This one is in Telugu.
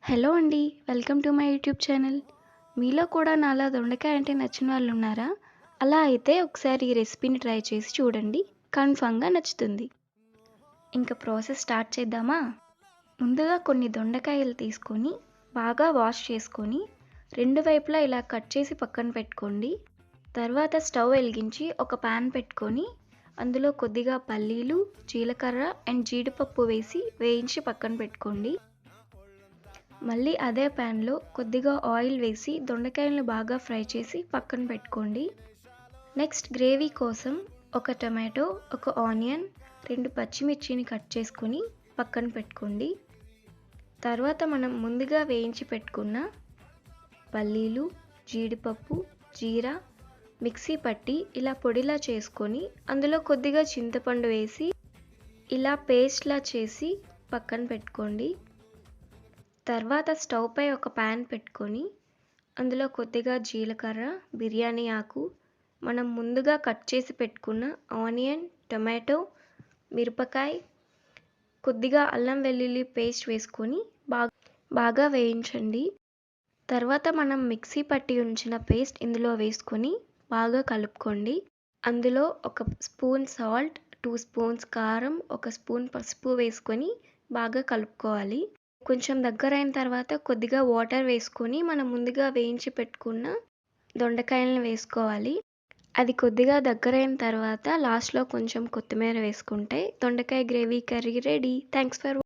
హలో అండి. Welcome to my YouTube channel. మీలో కూడా నాలా దొండకాయ అంటే నచ్చిన వాళ్ళు ఉన్నారా? అలా అయితే ఒకసారి ఈ రెసిపీని ట్రై చేసి చూడండి. కన్ఫర్మ్‌గా నచ్చుతుంది. ఇంక ప్రాసెస్ స్టార్ట్ చేద్దామా? ముందుగా కొన్ని దొండకాయలు తీసుకొని బాగా వాష్ చేసుకొని రెండు వైపులా ఇలా కట్ చేసి పక్కన పెట్టుకోండి. తర్వాత స్టవ్ వెలిగించి ఒక పాన్ పెట్టుకొని అందులో కొద్దిగా పల్లీలు, జీలకర్ర అండ్ జీడిపప్పు వేసి వేయించి పక్కన పెట్టుకోండి. మళ్ళీ అదే ప్యాన్లో కొద్దిగా ఆయిల్ వేసి దొండకాయలను బాగా ఫ్రై చేసి పక్కన పెట్టుకోండి. నెక్స్ట్ గ్రేవీ కోసం ఒక టమాటో, ఒక ఆనియన్, 2 పచ్చిమిర్చిని కట్ చేసుకొని పక్కన పెట్టుకోండి. తర్వాత మనం ముందుగా వేయించి పెట్టుకున్న పల్లీలు, జీడిపప్పు, జీరా మిక్సీ పట్టి ఇలా పొడిలా చేసుకొని అందులో కొద్దిగా చింతపండు వేసి ఇలా పేస్ట్లా చేసి పక్కన పెట్టుకోండి. తర్వాత స్టవ్ పై ఒక పాన్ పెట్టుకొని అందులో కొద్దిగా జీలకర్ర, బిర్యానీ ఆకు, మనం ముందుగా కట్ చేసి పెట్టుకున్న ఆనియన్, టొమాటో, మిరపకాయ, కొద్దిగా అల్లం వెల్లుల్లి పేస్ట్ వేసుకొని బాగా వేయించండి. తర్వాత మనం మిక్సీ పట్టి ఉంచిన పేస్ట్ ఇందులో వేసుకొని బాగా కలుపుకోండి. అందులో ఒక స్పూన్ సాల్ట్, 2 స్పూన్స్ కారం, 1 స్పూన్ పసుపు వేసుకొని బాగా కలుపుకోవాలి. కొంచెం దగ్గరైన తర్వాత కొద్దిగా వాటర్ వేసుకొని మనం ముందుగా వేయించి పెట్టుకున్న దొండకాయలను వేసుకోవాలి. అది కొద్దిగా దగ్గరైన తర్వాత లాస్ట్‌లో కొంచెం కొత్తిమీర వేసుకుంటే దొండకాయ gravy curry ready. Thanks for